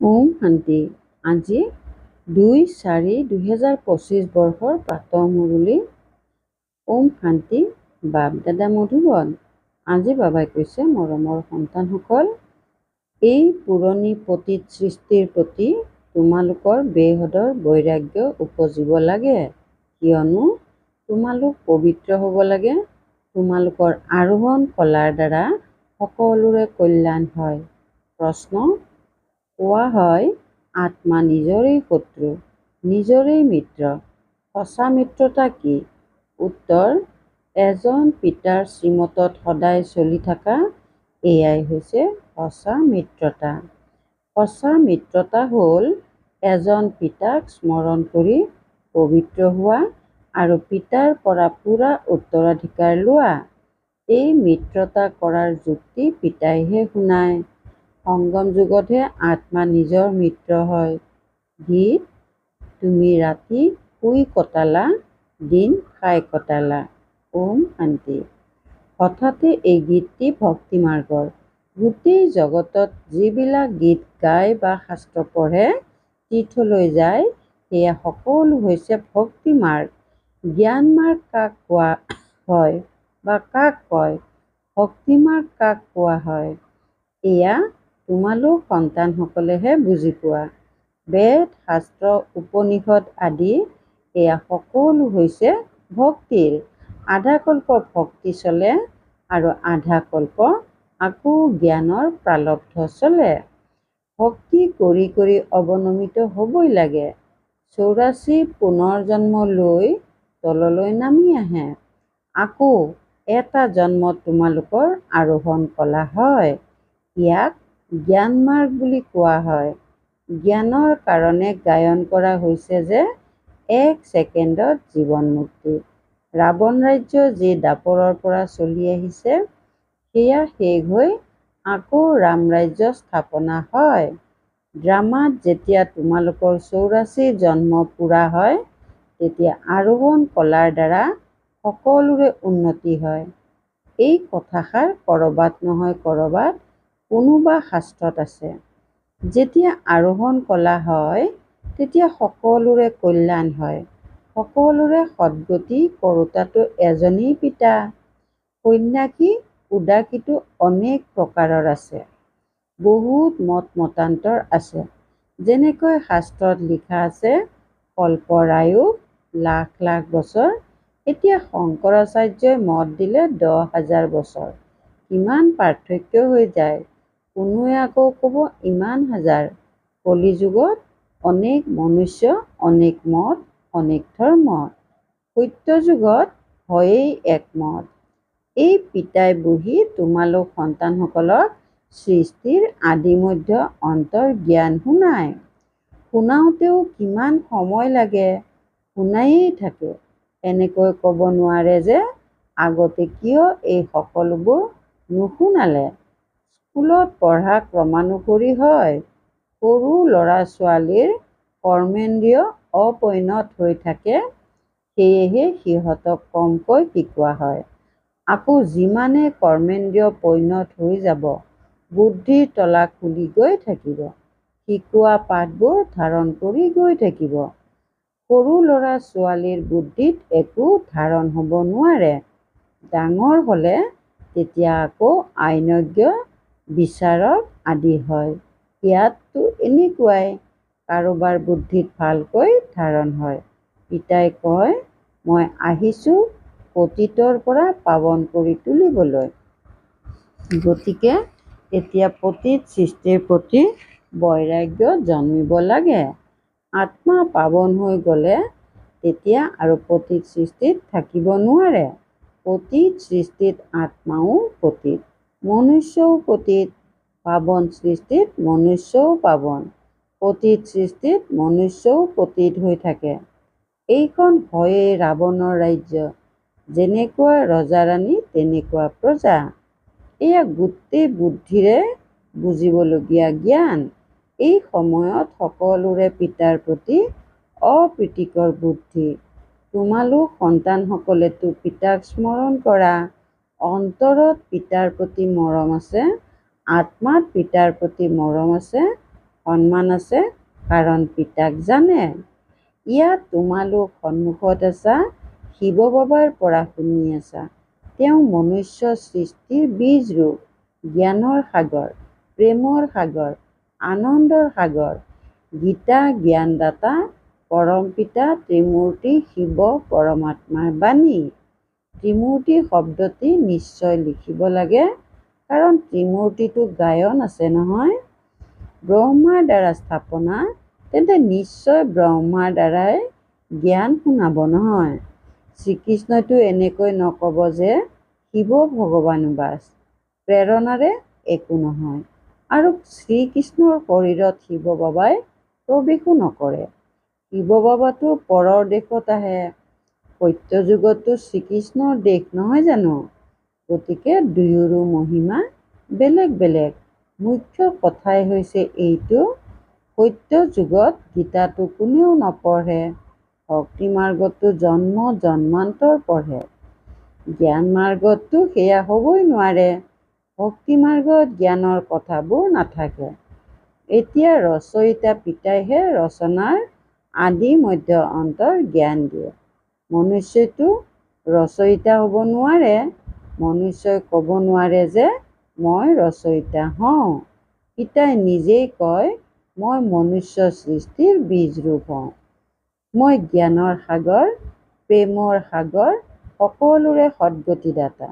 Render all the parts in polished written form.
ওম শান্তি। আজি 2/4/2025 বৰ্ষৰ প্ৰাতঃ মুৰলী। ওম শান্তি। বাপ দাদা মধুবন। আজি বাবাই কৈছে, মৰমৰ সন্তানসকল, এই পুৰণি পতিত সৃষ্টিৰ প্ৰতি তোমালোকৰ বেহদৰ বৈৰাগ্য উপজিব লাগে, কিয়নো তোমালোক পবিত্ৰ হ'ব লাগে। তোমালোকৰ আৰোহণ কলাৰ দ্বাৰা সকলোৰে কল্যাণ হয়। প্ৰশ্ন: কোৱা হয় আত্মা নিজৰেই শত্ৰু, নিজৰেই মিত্ৰ। সঁচা মিত্ৰতা কি? উত্তৰ: এজন পিতাৰ শ্ৰীমতত সদায় চলি থকা, এয়াই হৈছে সঁচা মিত্ৰতা। সঁচা মিত্ৰতা হ'ল এজন পিতাক স্মৰণ কৰি পবিত্ৰ হোৱা আৰু পিতাৰ পৰা পূৰা উত্তৰাধিকাৰ লোৱা। এই মিত্ৰতা কৰাৰ যুক্তি পিতাইহে শুনায়। সংগম যুগতহে আত্মা নিজৰ মিত্ৰ হয়। গীত: তুমি ৰাতি শুই কটালা, দিন খাই কটালা। ওম শান্তি। হঠাতে এই গীতটি ভক্তি মাৰ্গৰ। গোটেই জগতত যিবিলাক গীত গায় বা শাস্ত্ৰ পঢ়ে, তীৰ্থলৈ যায়, সেয়া সকলো হৈছে ভক্তি মাৰ্গ। জ্ঞান মাৰ্গ কাক কোৱা হয় বা কাক কয়? ভক্তি মাৰ্গ কাক কোৱা হয়? এয়া তোমালোক সন্তানসকলেহে বুজি পোৱা। বেদ, শাস্ত্ৰ, উপনিষদ আদি এয়া সকলো হৈছে ভক্তিৰ। আধা কল্প ভক্তি চলে আৰু আধা কল্প আকৌ জ্ঞানৰ প্ৰালব্ধ চলে। ভক্তি কৰি কৰি অৱনমিত হ'বই লাগে। 84 পুনৰ্জন্ম লৈ তললৈ নামি আহে। আকৌ এটা জন্মত তোমালোকৰ আৰোহণ কলা হয়। ইয়াক জ্ঞান মাৰ্গ বুলি কোৱা হয়। জ্ঞানৰ কাৰণে গায়ন কৰা হৈছে যে 1 ছেকেণ্ডত জীৱন মুক্তি। ৰাৱণ ৰাজ্য যি দাপৰৰ পৰা চলি আহিছে, সেয়া শেষ হৈ আকৌ ৰাম ৰাজ্য স্থাপনা হয়। ড্ৰামাত যেতিয়া তোমালোকৰ 84 জন্ম পূৰা হয়, তেতিয়া আৰোহণ কলাৰ দ্বাৰা সকলোৰে উন্নতি হয়। এই কথাষাৰ ক'ৰবাত নহয় ক'ৰবাত কোনোবা শাস্ত্ৰত আছে। যেতিয়া আৰোহণ কলা হয়, তেতিয়া সকলোৰে কল্যাণ হয়। সকলোৰে সদ্গতি কৰোঁতাতো এজনেই পিতা। সন্ন্যাসী উদাসীতো অনেক প্ৰকাৰৰ আছে। বহুত মত মতান্তৰ আছে। যেনেকৈ শাস্ত্ৰত লিখা আছে, কল্পৰায়ু লাখ লাখ বছৰ। এতিয়া শংকৰাচাৰ্যই মত দিলে 10,000 বছৰ। কিমান পাৰ্থক্য হৈ যায়। কোনোৱে আকৌ ক'ব ইমান হাজাৰ। কলিযুগত অনেক মনুষ্য, অনেক মত, অনেক ধৰ্ম। সত্য যুগত হয়েই একমত। এই পিতাই বহি তোমালোক সন্তানসকলক সৃষ্টিৰ আদি মধ্য অন্তৰ জ্ঞান শুনায়। শুনাওতেও কিমান সময় লাগে, শুনায়েই থাকে। এনেকৈ ক'ব নোৱাৰে যে আগতে কিয় এই সকলোবোৰ নুশুনালে। স্কুলত পঢ়া ক্ৰমানুসৰি হয়। সৰু ল'ৰা ছোৱালীৰ কৰ্মেন্দ্ৰিয় অপৰিণত হৈ থাকে, সেয়েহে সিহঁতক কমকৈ শিকোৱা হয়। আকৌ যিমানে কৰ্মেন্দ্ৰিয় পৰিণত হৈ যাব, বুদ্ধিৰ তলা খুলি গৈ থাকিব। শিকোৱা পাঠবোৰ ধাৰণ কৰি গৈ থাকিব। সৰু ল'ৰা ছোৱালীৰ বুদ্ধিত একো ধাৰণ হ'ব নোৱাৰে। ডাঙৰ হ'লে তেতিয়া আকৌ আইনজ্ঞ, বিচাৰক আদি হয়। ইয়াততো এনেকুৱাই, কাৰোবাৰ বুদ্ধিত ভালকৈ ধাৰণ হয়। পিতাই কয়, মই আহিছোঁ পতিতৰ পৰা পাৱন কৰি তুলিবলৈ। গতিকে এতিয়া পতিত সৃষ্টিৰ প্ৰতি বৈৰাগ্য জন্মিব লাগে। আত্মা পাৱন হৈ গ'লে তেতিয়া আৰু পতিত সৃষ্টিত থাকিব নোৱাৰে। পতিত সৃষ্টিত আত্মাও পতিত, মনুষ্যও পতিত। পাৱন সৃষ্টিত মনুষ্যও পাৱন। পতিত সৃষ্টিত মনুষ্যও পতিত হৈ থাকে। এইখন হয়েই ৰাৱণৰ ৰাজ্য। যেনেকুৱা ৰজা-ৰাণী তেনেকুৱা প্ৰজা। এয়া গোটেই বুদ্ধিৰে বুজিবলগীয়া জ্ঞান। এই সময়ত সকলোৰে পিতাৰ প্ৰতি অপ্ৰীতিকৰ বুদ্ধি। তোমালোক সন্তানসকলেতো পিতাক স্মৰণ কৰা। অন্তৰত পিতাৰ প্ৰতি মৰম আছে, আত্মাত পিতাৰ প্ৰতি মৰম আছে, সন্মান আছে কাৰণ পিতাক জানে। ইয়াত তোমালোক সন্মুখত আছা শিৱ বাবাৰ পৰা শুনি আছা। তেওঁ মনুষ্য সৃষ্টিৰ বীজ ৰূপ, জ্ঞানৰ সাগৰ, প্ৰেমৰ সাগৰ, আনন্দৰ সাগৰ, গীতা জ্ঞানদাতা, পৰম পিতা ত্ৰিমূৰ্তি শিৱ পৰমাত্মাৰ বাণী। ত্ৰিমূৰ্তি শব্দটি নিশ্চয় লিখিব লাগে কাৰণ ত্ৰিমূৰ্তিটো গায়ন আছে নহয়। ব্ৰহ্মাৰ দ্বাৰা স্থাপনা, তেন্তে নিশ্চয় ব্ৰহ্মাৰ দ্বাৰাই জ্ঞান শুনাব নহয়। শ্ৰীকৃষ্ণইতো এনেকৈ নক'ব যে শিৱ ভগৱান বাছ, প্ৰেৰণাৰে একো নহয়। আৰু শ্ৰীকৃষ্ণৰ শৰীৰত শিৱ বাবাই প্ৰৱেশো নকৰে। শিৱ বাবাতো পৰৰ দেশত আহে। সত্য যুগতো শ্ৰীকৃষ্ণৰ দেশ নহয় জানো? গতিকে দুয়োৰো মহিমা বেলেগ বেলেগ। মুখ্য কথাই হৈছে এইটো, সত্য যুগত গীতাটো কোনেও নপঢ়ে। ভক্তি মাৰ্গতো জন্ম জন্মান্তৰ পঢ়ে। জ্ঞান মাৰ্গততো সেয়া হ'বই নোৱাৰে। ভক্তি মাৰ্গত জ্ঞানৰ কথাবোৰ নাথাকে। এতিয়া ৰচয়িতা পিতাইহে ৰচনাৰ আদি মধ্য অন্তৰ জ্ঞান দিয়ে। মনুষ্যইতো ৰচয়িতা হ'ব নোৱাৰে। মনুষ্যই ক'ব নোৱাৰে যে মই ৰচয়িতা হওঁ। পিতাই নিজেই কয়, মই মনুষ্য সৃষ্টিৰ বীজ ৰূপ হওঁ। মই জ্ঞানৰ সাগৰ, প্ৰেমৰ সাগৰ, সকলোৰে সদ্গতিদাতা।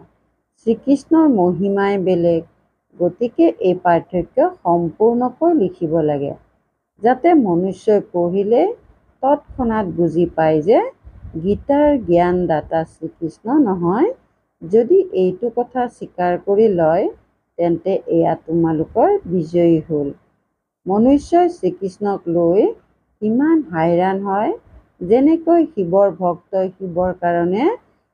শ্ৰীকৃষ্ণৰ মহিমাই বেলেগ। গতিকে এই পাৰ্থক্য সম্পূৰ্ণকৈ লিখিব লাগে, যাতে মনুষ্যই পঢ়িলেই তৎক্ষণাৎ বুজি পায় যে গীতাৰ জ্ঞানদাতা শ্ৰীকৃষ্ণ নহয়। যদি এইটো কথা স্বীকাৰ কৰি লয়, তেন্তে এয়া তোমালোকৰ বিজয়ী হ'ল। মনুষ্যই শ্ৰীকৃষ্ণক লৈ ইমান হাইৰাণ হয়, যেনেকৈ শিৱৰ ভক্তই শিৱৰ কাৰণে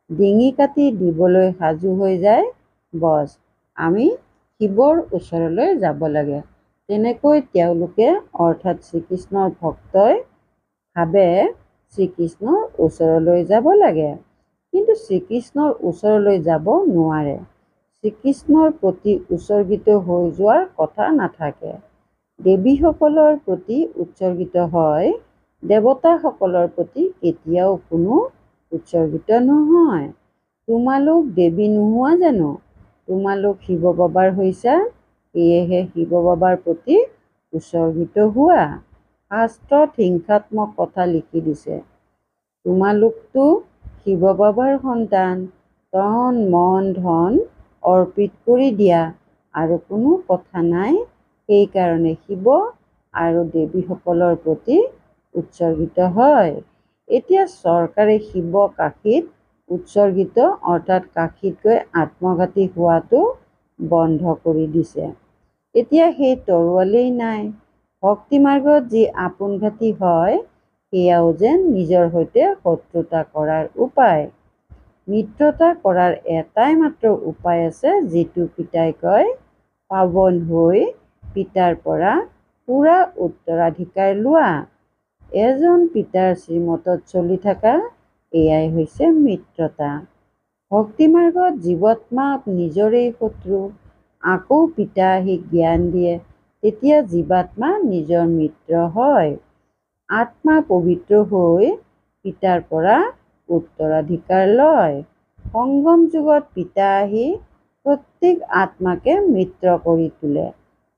ডিঙি কাটি দিবলৈ সাজু হৈ যায়। বছ, আমি শিৱৰ ওচৰলৈ যাব লাগে। তেনেকৈ তেওঁলোকে অৰ্থাৎ শ্ৰীকৃষ্ণৰ ভক্তই ভাবে শ্ৰীকৃষ্ণৰ ওচৰলৈ যাব লাগে, কিন্তু শ্ৰীকৃষ্ণৰ ওচৰলৈ যাব নোৱাৰে। শ্ৰীকৃষ্ণৰ প্ৰতি উৎসৰ্গিত হৈ যোৱাৰ কথা নাথাকে। দেৱীসকলৰ প্ৰতি উৎসৰ্গিত হয়, দেৱতাসকলৰ প্ৰতি কেতিয়াও কোনো উৎসৰ্গিত নহয়। তোমালোক দেৱী নোহোৱা জানো? তোমালোক শিৱ বাবাৰ হৈছা, সেয়েহে শিৱ বাবাৰ প্ৰতি উৎসৰ্গিত হোৱা। শাস্ত্ৰত হিংসাত্মক কথা লিখি দিছে। তোমালোকতো শিৱ বাবাৰ সন্তান। তন মন ধন অৰ্পিত কৰি দিয়া আৰু কোনো কথা নাই। সেইকাৰণে শিৱ আৰু দেৱীসকলৰ প্ৰতি উৎসৰ্গিত হয়। এতিয়া চৰকাৰে শিৱ কাশীত উৎসৰ্গিত অৰ্থাৎ কাশীত গৈ আত্মঘাতী হোৱাটো বন্ধ কৰি দিছে। এতিয়া সেই তৰোৱালেই নাই। ভক্তি মাৰ্গত যি আপোনঘাতী হয়, সেয়াও যেন নিজৰ সৈতে শত্ৰুতা কৰাৰ উপায়। মিত্ৰতা কৰাৰ এটাই মাত্ৰ উপায় আছে, যিটো পিতাই কয়, পাৱন হৈ পিতাৰ পৰা পুৰা উত্তৰাধিকাৰ লোৱা। এজন পিতাৰ শ্ৰীমতত চলি থকা, এয়াই হৈছে মিত্ৰতা। ভক্তি মাৰ্গত জীৱাত্মা নিজৰেই শত্ৰু। আকৌ পিতা আহি জ্ঞান দিয়ে, তেতিয়া জীৱাত্মা নিজৰ মিত্ৰ হয়। আত্মা পবিত্ৰ হৈ পিতাৰ পৰা উত্তৰাধিকাৰ লয়। সংগম যুগত পিতা আহি প্ৰত্যেক আত্মাকে মিত্ৰ কৰি তোলে।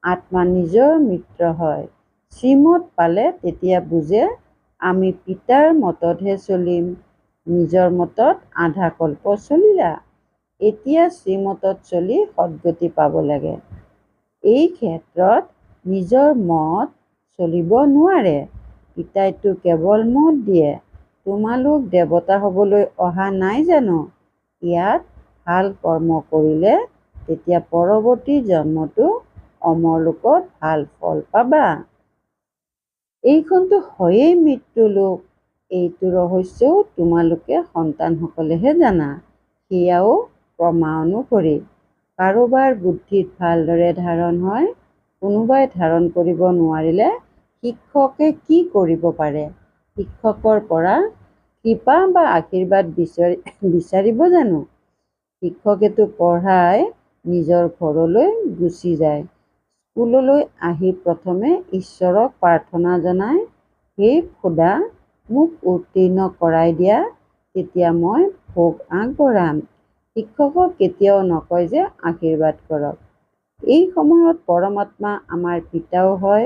আত্মা নিজৰ মিত্ৰ হয়। শ্ৰীমত পালে তেতিয়া বুজে আমি পিতাৰ মততহে চলিম। নিজৰ মতত আধা কল্প চলিলা, এতিয়া শ্ৰীমতত চলি সদ্গতি পাব লাগে। এই ক্ষেত্ৰত নিজৰ মত চলিব নোৱাৰে। পিতাইতো কেৱল মত দিয়ে। তোমালোক দেৱতা হ'বলৈ অহা নাই জানো? ইয়াত ভাল কৰ্ম কৰিলে তেতিয়া পৰৱৰ্তী জন্মতো অমৰলোকত ভাল ফল পাবা। এইখনতো হয়েই মৃত্যু লোক। এইটো ৰহস্যও তোমালোকে সন্তানসকলেহে জানা। সেয়াও প্ৰমা অনুসৰি। কাৰোবাৰ বুদ্ধিত ভালদৰে ধাৰণ হয়, কোনোবাই ধাৰণ কৰিব নোৱাৰিলে শিক্ষকে কি কৰিব পাৰে? শিক্ষকৰ পৰা কৃপা বা আশীৰ্বাদ বিচাৰিব জানো? শিক্ষকেতো পঢ়াই নিজৰ ঘৰলৈ গুচি যায়। স্কুললৈ আহি প্ৰথমে ঈশ্বৰক প্ৰাৰ্থনা জনাই, হে খোদা, মোক উত্তীৰ্ণ কৰাই দিয়া, তেতিয়া মই ভোগ আগবঢ়াম। শিক্ষকক কেতিয়াও নকয় যে আশীৰ্বাদ কৰক। এই সময়ত পৰমাত্মা আমাৰ পিতাও হয়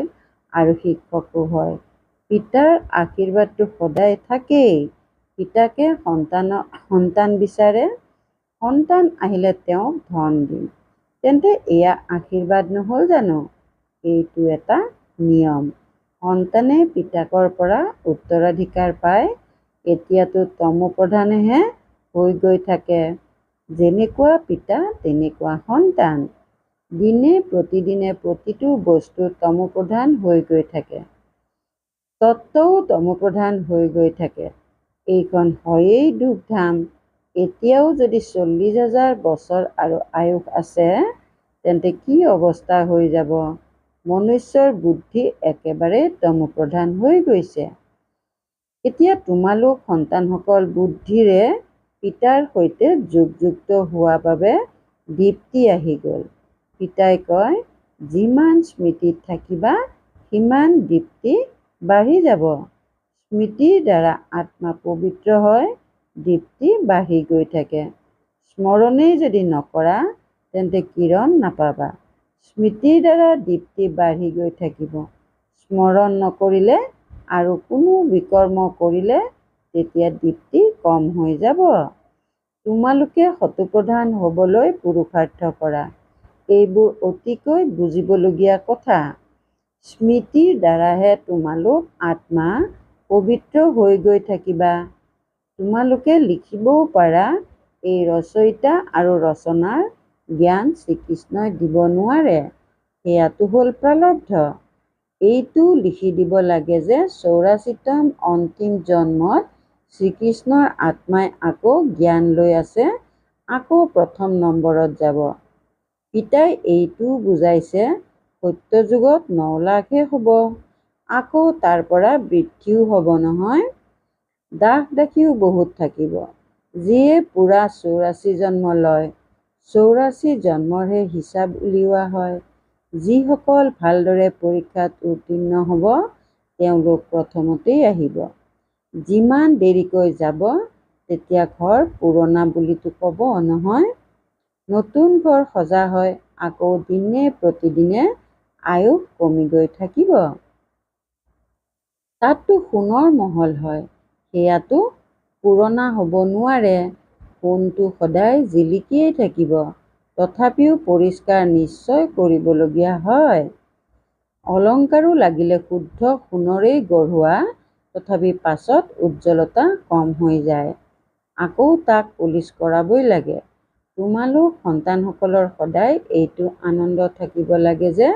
আৰু শিক্ষকো হয়। পিতাৰ আশীৰ্বাদটো সদায় থাকেই। পিতাকে সন্তান বিচাৰে, সন্তান আহিলে তেওঁক ধন দিম। তেন্তে এয়া আশীৰ্বাদ নহ'ল জানো? এইটো এটা নিয়ম। সন্তানে পিতাকৰ পৰা উত্তৰাধিকাৰ পায়। এতিয়াতো তমোপ্ৰধানহে হৈ গৈ থাকে। যেনেকুৱা পিতা তেনেকুৱা সন্তান। দিনে প্ৰতিদিনে প্ৰতিটো বস্তু তমোপ্ৰধান হৈ গৈ থাকে। তত্ত্বও তমোপ্ৰধান হৈ গৈ থাকে। এইখন হয়েই দুখধাম। এতিয়াও যদি 40,000 বছৰ আৰু আয়ুস আছে, তেন্তে কি অৱস্থা হৈ যাব? মনুষ্যৰ বুদ্ধি একেবাৰে তমোপ্ৰধান হৈ গৈছে। এতিয়া তোমালোক সন্তানসকল বুদ্ধিৰে পিতাৰ সৈতে যোগযুক্ত হোৱা বাবে দীপ্তি আহি গ'ল। পিতাই কয়, যিমান স্মৃতিত থাকিবা সিমান দীপ্তি বাঢ়ি যাব। স্মৃতিৰ দ্বাৰা আত্মা পবিত্ৰ হয়, দীপ্তি বাঢ়ি গৈ থাকে। স্মৰণেই যদি নকৰা, তেন্তে কিৰণ নাপাবা। স্মৃতিৰ দ্বাৰা দীপ্তি বাঢ়ি গৈ থাকিব। স্মৰণ নকৰিলে আৰু কোনো বিকৰ্ম কৰিলে তেতিয়া দীপ্তি কম হৈ যাব। তোমালোকে শতপ্ৰধান হ'বলৈ পুৰুষাৰ্থ কৰা। এইবোৰ অতিকৈ বুজিবলগীয়া কথা। স্মৃতিৰ দ্বাৰাহে তোমালোক আত্মা পবিত্ৰ হৈ গৈ থাকিবা। তোমালোকে লিখিবও পাৰা, এই ৰচয়িতা আৰু ৰচনাৰ জ্ঞান শ্ৰীকৃষ্ণই দিব নোৱাৰে, সেয়াটো হ'ল প্ৰাৰব্ধ। এইটো লিখি দিব লাগে যে 84তম অন্তিম জন্মত শ্ৰীকৃষ্ণৰ আত্মাই আকৌ জ্ঞান লৈ আছে, আকৌ প্ৰথম নম্বৰত যাব। পিতাই এইটোও বুজাইছে, সত্যযুগত 9 লাখহে হ'ব, আকৌ তাৰ পৰা বৃদ্ধিও হ'ব নহয়। দাস-দাসীও বহুত থাকিব, যিয়ে পুৰা 84 জন্ম লয়। 84 জন্মৰহে হিচাপ উলিওৱা হয়। যিসকল ভালদৰে পৰীক্ষাত উত্তীৰ্ণ হ'ব, তেওঁলোক প্ৰথমতেই আহিব। যিমান দেৰিকৈ যাব, তেতিয়া ঘৰ পুৰণা বুলিতো ক'ব নহয়। নতুন ঘৰ সজা হয়, আকৌ দিনে প্ৰতিদিনে আয়ুস কমি গৈ থাকিব। তাততো সোণৰ মহল হয়, সেয়াতো পুৰণা হ'ব নোৱাৰে। সোণটো সদায় জিলিকিয়েই থাকিব, তথাপিও পৰিষ্কাৰ নিশ্চয় কৰিবলগীয়া হয়। অলংকাৰো লাগিলে শুদ্ধ সোণৰেই গঢ়োৱা, তথাপি পাছত উজ্জ্বলতা কম হৈ যায়। আকৌ তাক পলিচ কৰাবই লাগে। তোমালোক সন্তানসকলৰ সদায় এইটো আনন্দ থাকিব লাগে যে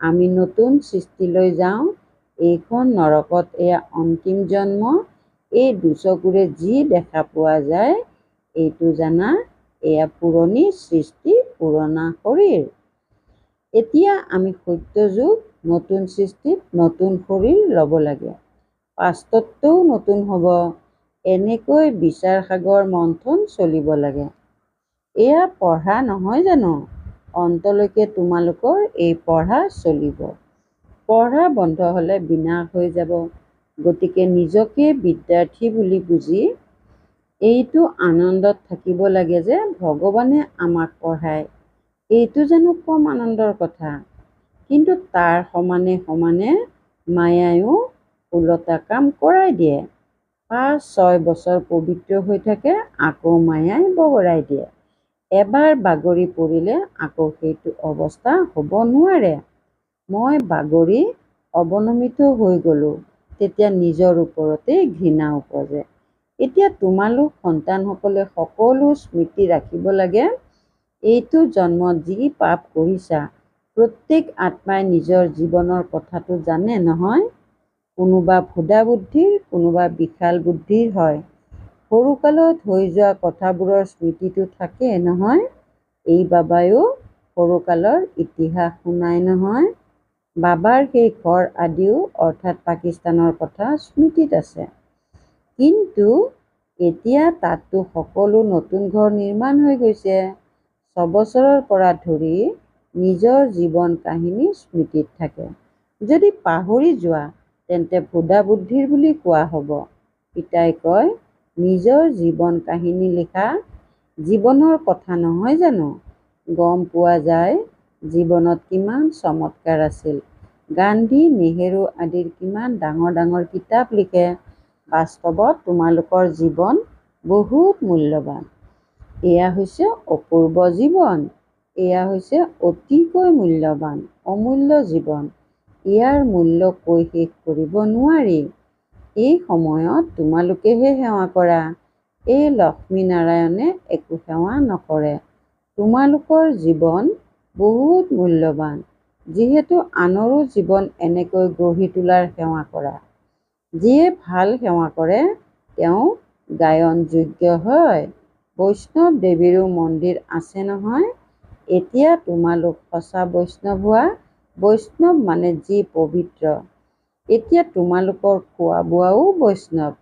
আমি নতুন সৃষ্টিলৈ যাওঁ। এইখন নৰকত এয়া অন্তিম জন্ম। এই দুচকুৰে যি দেখা পোৱা যায়, এইটো জানা, এয়া পুৰণি সৃষ্টি, পুৰণা শৰীৰ। এতিয়া আমি সত্যযুগ, নতুন সৃষ্টিত নতুন শৰীৰ ল'ব লাগে। পাষ্টতও নতুন হ'ব। এনেকৈ বিচাৰ সাগৰ মন্থন চলিব লাগে। এয়া পঢ়া নহয় জানো? অন্তলৈকে তোমালোকৰ এই পঢ়া চলিব। পঢ়া বন্ধ হ'লে বিনাশ হৈ যাব। গতিকে নিজকে বিদ্যাৰ্থী বুলি বুজি এইটো আনন্দত থাকিব লাগে যে ভগৱানে আমাক পঢ়ায়। এইটো জানো কম আনন্দৰ কথা? কিন্তু তাৰ সমানে সমানে মায়ায়ো ওলোটা কাম কৰাই দিয়ে। 5-6 বছৰ পবিত্ৰ হৈ থাকে, আকৌ মায়াই বগৰাই দিয়ে। এবাৰ বাগৰি পৰিলে আকৌ সেইটো অৱস্থা হ'ব নোৱাৰে। মই বাগৰি অৱনমিত হৈ গ'লো, তেতিয়া নিজৰ ওপৰতেই ঘৃণা উপজে। এতিয়া তোমালোক সন্তানসকলে সকলো স্মৃতি ৰাখিব লাগে। এইটো জন্মত যি পাপ কৰিছা, প্ৰত্যেক আত্মাই নিজৰ জীৱনৰ কথাটো জানে নহয়। কোনোবা ভোদা বুদ্ধিৰ, কোনোবা বিশাল বুদ্ধিৰ হয়। সৰুকালত হৈ যোৱা কথাবোৰৰ স্মৃতিটো থাকে নহয়। এই বাবাইও সৰুকালৰ ইতিহাস শুনায় নহয়। বাবাৰ সেই ঘৰ আদিও অৰ্থাৎ পাকিস্তানৰ কথা স্মৃতিত আছে। কিন্তু এতিয়া তাততো সকলো নতুন ঘৰ নিৰ্মাণ হৈ গৈছে। 6 বছৰৰ পৰা ধৰি নিজৰ জীৱন কাহিনী স্মৃতিত থাকে। যদি পাহৰি যোৱা তেন্তে ভোদা বুদ্ধিৰ বুলি কোৱা হ'ব। পিতাই কয়, নিজৰ জীৱন কাহিনী লিখা জীৱনৰ কথা নহয় জানো? গম পোৱা যায় জীৱনত কিমান চমৎকাৰ আছিল। গান্ধী, নেহেৰু আদিৰ কিমান ডাঙৰ ডাঙৰ কিতাপ লিখে। বাস্তৱত তোমালোকৰ জীৱন বহুত মূল্যৱান। এয়া হৈছে অপূৰ্ব জীৱন। এয়া হৈছে অতিকৈ মূল্যৱান, অমূল্য জীৱন। ইয়াৰ মূল্য কৈ শেষ কৰিব নোৱাৰি। এই সময়ত তোমালোকেহে সেৱা কৰা। এই লক্ষ্মীনাৰায়ণে একো সেৱা নকৰে। তোমালোকৰ জীৱন বহুত মূল্যৱান, যিহেতু আনৰো জীৱন এনেকৈ গঢ়ি তোলাৰ সেৱা কৰা। যিয়ে ভাল সেৱা কৰে তেওঁ গায়নযোগ্য হয়। বৈষ্ণৱ দেৱীৰো মন্দিৰ আছে নহয়। এতিয়া তোমালোক সঁচা বৈষ্ণৱ হোৱা। বৈষ্ণৱ মানে যি পবিত্ৰ। এতিয়া তোমালোকৰ খোৱা বোৱাও বৈষ্ণৱ।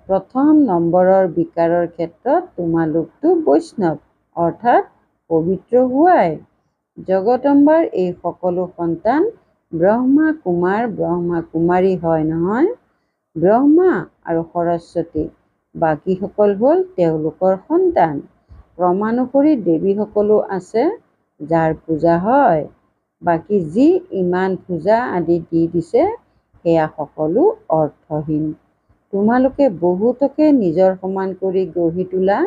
প্ৰথম নম্বৰৰ বিকাৰৰ ক্ষেত্ৰত তোমালোকতো বৈষ্ণৱ, অৰ্থাৎ পবিত্ৰ হোৱাই। জগদম্বাৰ এই সকলো সন্তান ব্ৰহ্মা কুমাৰ, ব্ৰহ্মা কুমাৰী হয় নহয়। ব্ৰহ্মা আৰু সৰস্বতী, বাকীসকল হ'ল তেওঁলোকৰ সন্তান। ক্ৰমানুসৰি দেৱীসকলো আছে যাৰ পূজা হয়। বাকী যি ইমান পূজা আদি দি দিছে সেয়া সকলো অৰ্থহীন। তোমালোকে বহুতকে নিজৰ সমান কৰি গঢ়ি তোলা,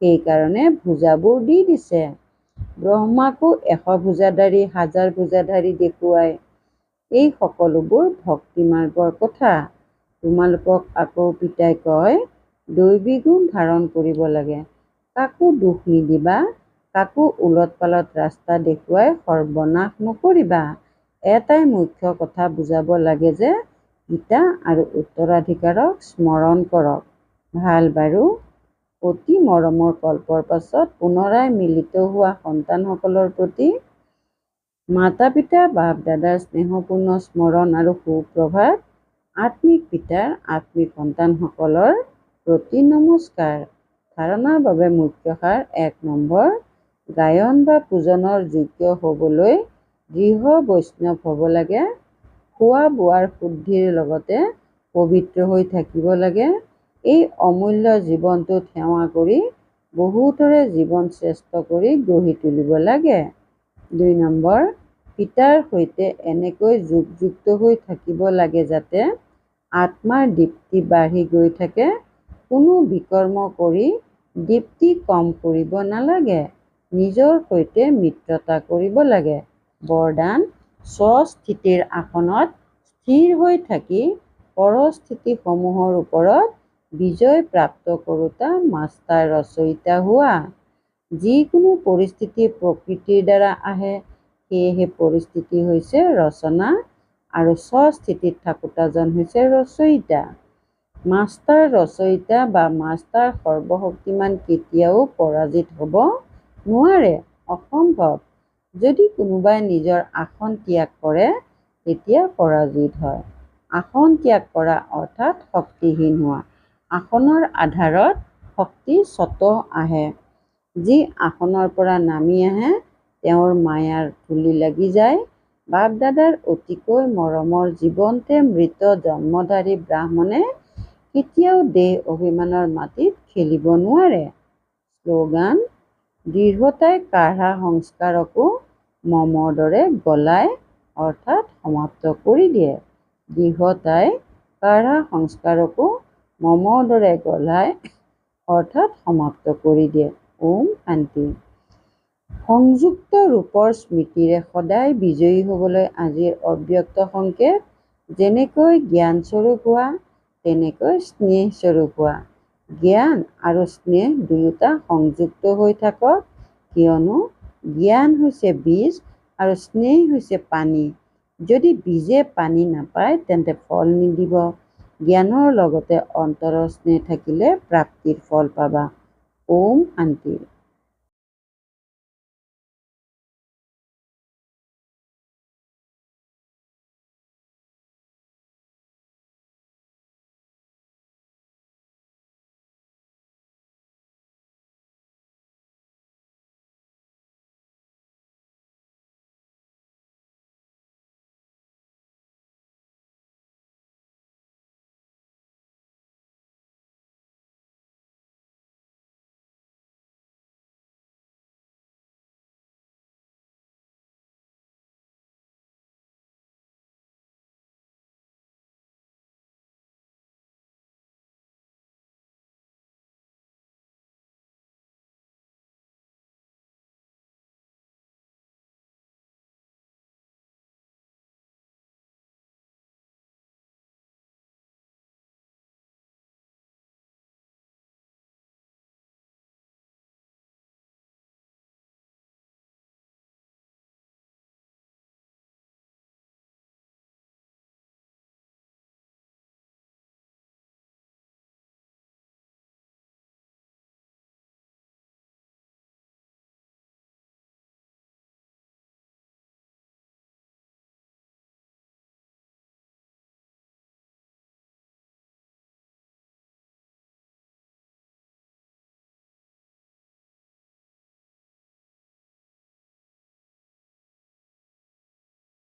সেইকাৰণে ভুজাবোৰ দি দিছে। ব্ৰহ্মাকো 100 ভুজাধাৰী, 1000 ভুজাধাৰী দেখুৱায়। এই সকলোবোৰ ভক্তি মাৰ্গৰ কথা। তোমালোকক আকৌ পিতাই কয়, দৈবী গুণ ধাৰণ কৰিব লাগে। কাকো দুখ নিদিবা, কাকো ওলট পালট ৰাস্তা দেখুৱাই সৰ্বনাশ নকৰিবা। এটাই মুখ্য কথা বুজাব লাগে যে পিতা আৰু উত্তৰাধিকাৰক স্মৰণ কৰক। ভাল বাৰু। অতি মৰমৰ কল্পৰ পাছত পুনৰাই মিলিত হোৱা সন্তানসকলৰ প্ৰতি মাতা পিতা, বাপ দাদাৰ স্নেহপূৰ্ণ স্মৰণ আৰু সুপ্ৰভাত। আত্মিক পিতাৰ আত্মিক সন্তানসকলৰ প্ৰতি নমস্কাৰ। ধাৰণাৰ বাবে মুখ্য সাৰ 1 নম্বৰ, গায়ন বা পূজনৰ যোগ্য হ'বলৈ দৃঢ় বৈষ্ণৱ হ'ব লাগে। খোৱা বোৱাৰ শুদ্ধিৰ লগতে পবিত্ৰ হৈ থাকিব লাগে। এই অমূল্য জীৱনটোত সেৱা কৰি বহুতৰে জীৱন শ্ৰেষ্ঠ কৰি গঢ়ি তুলিব লাগে। 2 নম্বৰ, পিতাৰ সৈতে এনেকৈ যোগযুক্ত হৈ থাকিব লাগে যাতে আত্মাৰ দীপ্তি বাঢ়ি গৈ থাকে। কোনো বিকৰ্ম কৰি দীপ্তি কম কৰিব নালাগে। নিজৰ সৈতে মিত্ৰতা কৰিব লাগে। বৰদান, স্বস্থিতিৰ আসনত স্থিৰ হৈ থাকি পৰস্থিতিসমূহৰ ওপৰত বিজয় প্ৰাপ্ত কৰোঁতা মাষ্টাৰ ৰচয়িতা হোৱা। যিকোনো পৰিস্থিতি প্ৰকৃতিৰ দ্বাৰা আহে, সেয়েহে পৰিস্থিতি হৈছে ৰচনা আৰু স্বস্থিতিত থাকোঁতাজন হৈছে ৰচয়িতা। মাষ্টাৰ ৰচয়িতা বা মাষ্টাৰ সৰ্বশক্তিমান কেতিয়াও পৰাজিত হ'ব নোৱাৰে, অসম্ভৱ। যদি কোনোবাই নিজৰ আসন ত্যাগ কৰে তেতিয়া পৰাজিত হয়। আসন ত্যাগ কৰা অৰ্থাৎ শক্তিহীন হোৱা। আসনৰ আধাৰত শক্তি স্বতঃ আহে। যি আসনৰ পৰা নামি আহে তেওঁৰ মায়াৰ ধূলি লাগি যায়। বাপ দাদাৰ অতিকৈ মৰমৰ জীৱন্তে মৃত জন্মধাৰী ব্ৰাহ্মণে কেতিয়াও দেহ অভিমানৰ মাটিত খেলিব নোৱাৰে। শ্লোগান, দৃঢ়তাই কাঢ়া সংস্কাৰকো মমৰ দৰে গলাই অৰ্থাৎ সমাপ্ত কৰি দিয়ে। দৃঢ়তাই কাঢ়া সংস্কাৰকো মমৰ দৰে গলাই অৰ্থাৎ সমাপ্ত কৰি দিয়ে। ওম শান্তি। সংযুক্ত ৰূপৰ স্মৃতিৰে সদায় বিজয়ী হ'বলৈ আজিৰ অব্যক্ত সংকেত, যেনেকৈ জ্ঞানস্বৰূপ হোৱা তেনেকৈ স্নেহস্বৰূপ হোৱা। জ্ঞান আৰু স্নেহ দুয়োটা সংযুক্ত হৈ থাকক, কিয়নো জ্ঞান হৈছে বীজ আৰু স্নেহ হৈছে পানী। যদি বীজে পানী নাপায় তেন্তে ফল নিদিব। জ্ঞানৰ লগতে অন্তৰৰ স্নেহ থাকিলে প্ৰাপ্তিৰ ফল পাবা। ওম শান্তি।